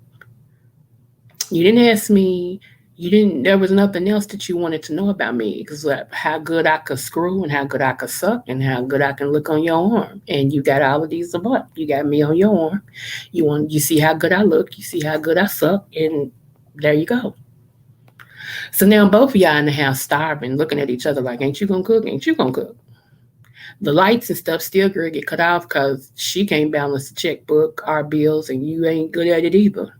You didn't ask me, there was nothing else that you wanted to know about me because how good I could screw and how good I could suck and how good I can look on your arm. And you got all of these above. You got me on your arm. You see how good I look, you see how good I suck, and there you go. So now both of y'all in the house starving, looking at each other like, ain't you gonna cook? Ain't you gonna cook? The lights and stuff still gonna get cut off because she can't balance the checkbook, our bills, and you ain't good at it either.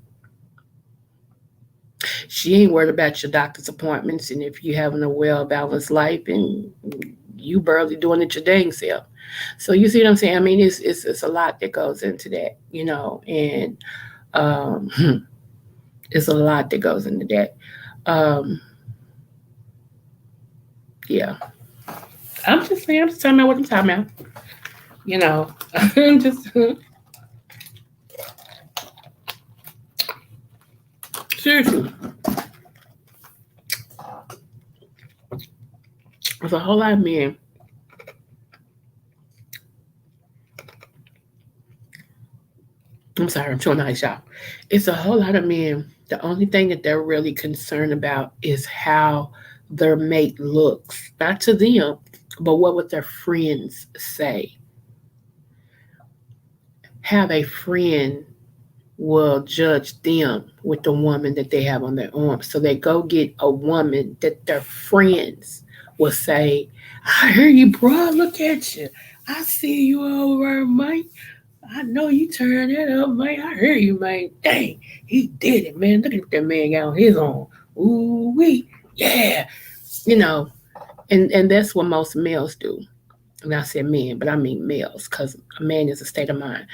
She ain't worried about your doctor's appointments and if you having a well balanced life and you barely doing it your dang self. So you see what I'm saying? I mean, it's a lot that goes into that, and um, it's a lot that goes into that. Um, yeah, I'm just talking about what I'm talking about. You know, I'm just seriously, there's a whole lot of men. I'm sorry, I'm trying nice, y'all. It's a whole lot of men. The only thing that they're really concerned about is how their mate looks, not to them, but what would their friends say? How a friend will judge them with the woman that they have on their arm. So they go get a woman that their friends will say, I hear you, bro. Look at you. I see you over, Mike. I know you turned that up, man. I hear you, man. Dang, he did it, man. Look at that man got on his arm. Ooh wee, yeah. You know, and that's what most males do. And I said men, but I mean males, because a man is a state of mind.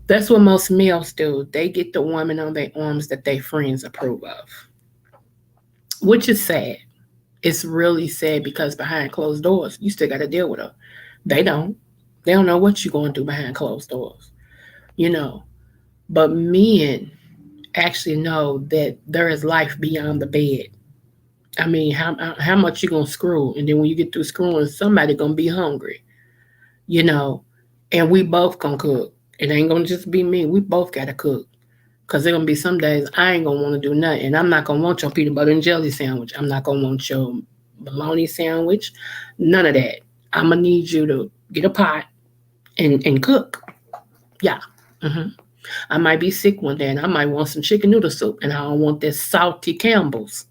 That's what most males do. They get the woman on their arms that their friends approve of, which is sad. It's really sad because behind closed doors, you still got to deal with her. They don't. They don't know what you're going to do behind closed doors, you know. But men actually know that there is life beyond the bed. I mean, how much you gonna screw, and then when you get through screwing, somebody gonna be hungry, you know. And we both gonna cook. It ain't gonna just be me. We both gotta cook. Cause there gonna be some days I ain't gonna want to do nothing, and I'm not gonna want your peanut butter and jelly sandwich. I'm not gonna want your bologna sandwich. None of that. I'm gonna need you to get a pot and cook. Yeah. hmm I might be sick one day, and I might want some chicken noodle soup, and I don't want this salty Campbell's.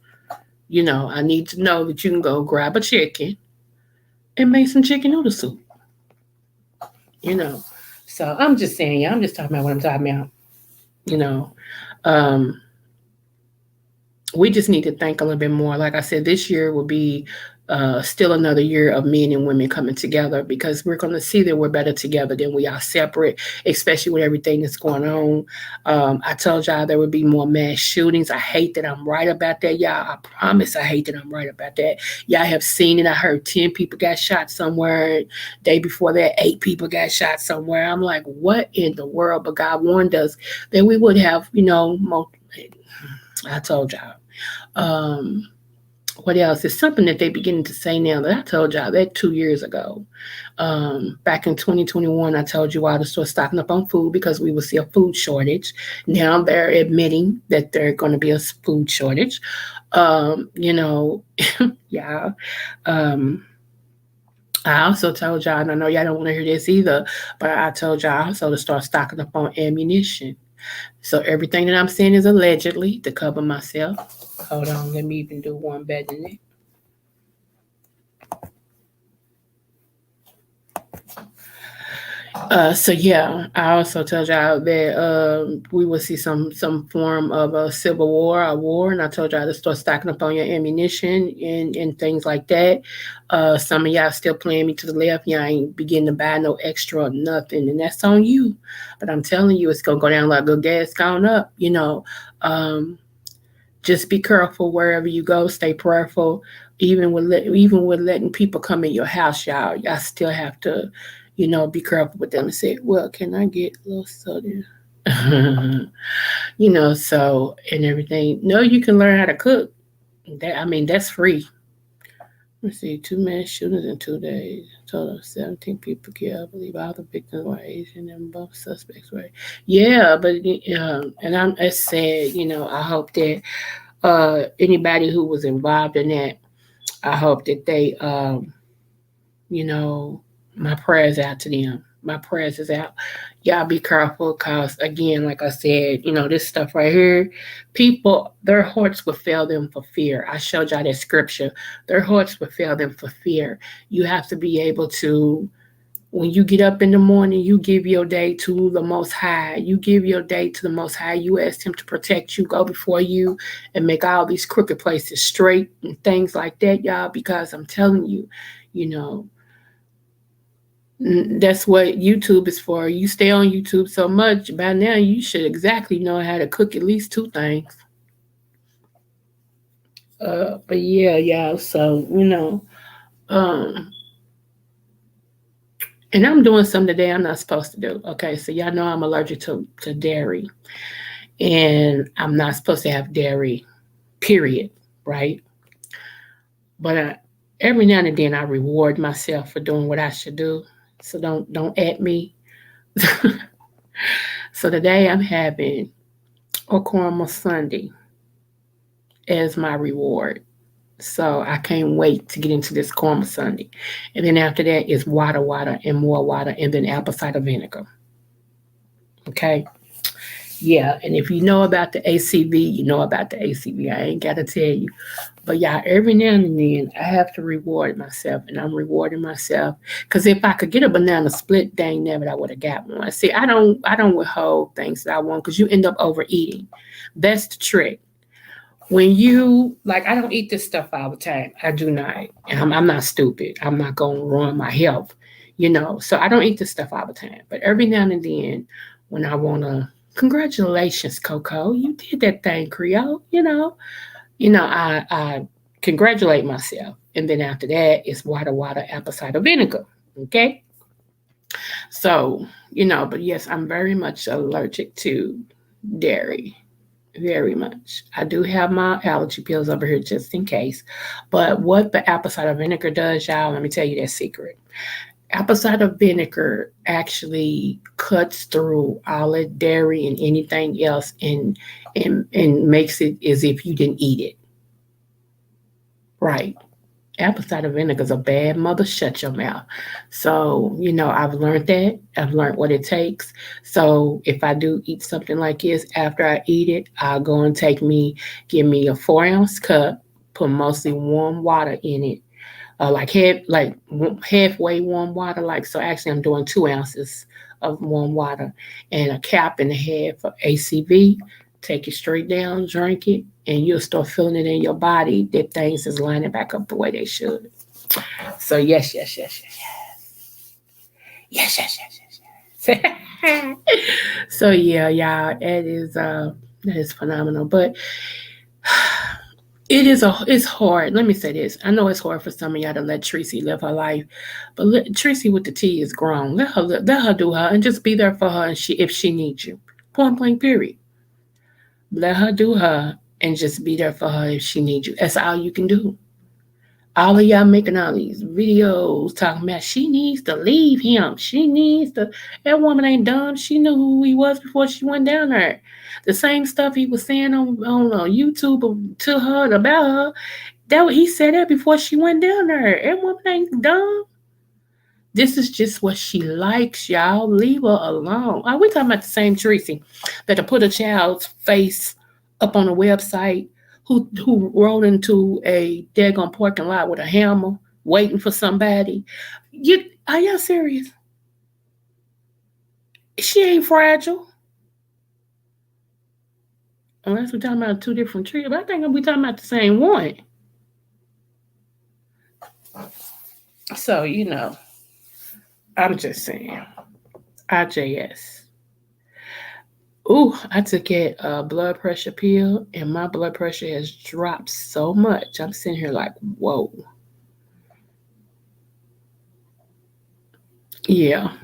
I need to know that you can go grab a chicken and make some chicken noodle soup. You know. So I'm just saying, yeah, I'm just talking about what I'm talking about. You know. Um, we just need to think a little bit more. Like I said, this year will be still another year of men and women coming together because we're going to see that we're better together than we are separate, especially with everything that's going on. I told y'all there would be more mass shootings. I hate that I'm right about that, y'all. I promise I hate that I'm right about that. Y'all have seen it. I heard 10 people got shot somewhere. Day before that, 8 people got shot somewhere. I'm like, what in the world? But God warned us that we would have, more. I told y'all. Um, what else? It's something that they beginning to say now that I told y'all that 2 years ago. Back in 2021, I told you all to start stocking up on food because we will see a food shortage. Now they're admitting that there's going to be a food shortage. Yeah. Um, I also told y'all, and I know y'all don't want to hear this either, but I told y'all also to start stocking up on ammunition. So everything that I'm saying is allegedly to cover myself. Hold on, let me even do one better than that. So yeah, I also told y'all that we will see some form of a civil war, a war, and I told y'all to start stocking up on your ammunition and things like that. Some of y'all still playing me to the left. Y'all ain't beginning to buy no extra or nothing, and that's on you. But I'm telling you, it's gonna go down like good gas gone up. Um, just be careful wherever you go. Stay prayerful. Even with letting people come in your house, y'all still have to, be careful with them and say, "Well, can I get a little soda?" So and everything. No, you can learn how to cook. That's free. Let's see, 2 mass shootings in 2 days. Total of 17 people killed. I believe all the victims were Asian and both suspects were. Yeah, but and I'm as said, I hope that anybody who was involved in that, I hope that they, you know, my prayers out to them. My prayers is out. Y'all be careful, cause again, like I said, this stuff right here, people, their hearts will fail them for fear. I showed y'all that scripture. Their hearts will fail them for fear. You have to be able to when you get up in the morning, you give your day to the Most High. You give your day to the Most High. You ask Him to protect you, go before you, and make all these crooked places straight and things like that, y'all. Because I'm telling you, you know, that's what YouTube is for. You stay on YouTube so much, by now you should exactly know how to cook at least 2 things. But yeah, y'all. So um, and I'm doing something today I'm not supposed to do. Okay, so y'all know I'm allergic to dairy, and I'm not supposed to have dairy, period, right? But every now and then I reward myself for doing what I should do. So don't at me. So today I'm having a caramel sundae as my reward. So I can't wait to get into this caramel sundae. And then after that is water, and more water, and then apple cider vinegar. Okay. Yeah, and if you know about the ACV, you know about the ACV. I ain't got to tell you. But yeah, every now and then I have to reward myself, and I'm rewarding myself because if I could get a banana split, dang never, I would have got one. See, I don't withhold things that I want because you end up overeating. That's the trick. When you like, I don't eat this stuff all the time. I do not, and I'm not stupid. I'm not gonna ruin my health. So I don't eat this stuff all the time. But every now and then when I want to, congratulations, Coco, you did that thing, Creole. I congratulate myself. And then after that, it's water, apple cider vinegar. Okay. So, but yes, I'm very much allergic to dairy. Very much. I do have my allergy pills over here just in case. But what the apple cider vinegar does, y'all, let me tell you that secret. Apple cider vinegar actually cuts through all the dairy and anything else and makes it as if you didn't eat it. Right. Apple cider vinegar is a bad mother. Shut your mouth. So, I've learned that. I've learned what it takes. So, if I do eat something like this, after I eat it, I'll go and give me a 4 ounce cup, put mostly warm water in it, like halfway warm water. Like, so actually, I'm doing 2 ounces of warm water and a cap and a half of ACV. Take it straight down, drink it, and you'll start feeling it in your body that things is lining back up the way they should. So yes, yes, yes, yes, yes, yes, yes, yes, yes. So yeah, y'all, that is phenomenal. But it's hard. Let me say this. I know it's hard for some of y'all to let Tracy live her life, but Tracy with the T is grown. Let her do her and just be there for her and if she needs you. Point blank period. Let her do her and just be there for her if she needs you. That's all you can do. All of y'all making all these videos talking about she needs to leave him. She needs to. That woman ain't dumb. She knew who he was before she went down there. The same stuff he was saying on YouTube to her about her. He said that before she went down there. That woman ain't dumb. This is just what she likes, y'all. Leave her alone. Are we talking about the same Tracy that to put a child's face up on a website who rolled into a daggone parking lot with a hammer waiting for somebody? Are y'all serious? She ain't fragile. Unless we're talking about two different trees. But I think we're talking about the same one. So, I'm just saying. IJS. Ooh, I took a blood pressure pill and my blood pressure has dropped so much. I'm sitting here like, whoa. Yeah.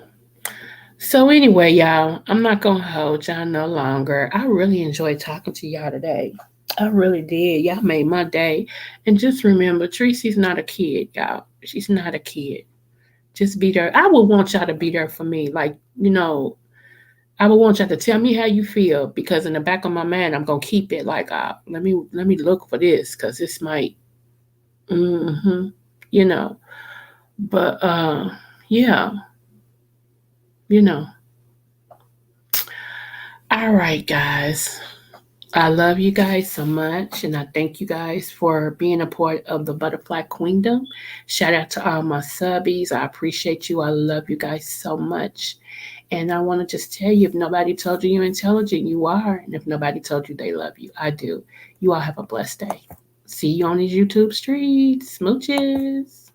So anyway, y'all, I'm not gonna hold y'all no longer. I really enjoyed talking to y'all today. I really did. Y'all made my day. And just remember, Tracy's not a kid, y'all. She's not a kid. Just be there. I would want y'all to be there for me. Like, I would want y'all to tell me how you feel because in the back of my mind, I'm gonna keep it like, let me look for this because this might, mm-hmm, you know. But yeah, you know. All right, guys. I love you guys so much, and I thank you guys for being a part of the Butterfly Queendom. Shout out to all my subbies. I appreciate you. I love you guys so much. And I want to just tell you if nobody told you you're intelligent, you are. And if nobody told you they love you, I do. You all have a blessed day. See you on these YouTube streets. Smooches.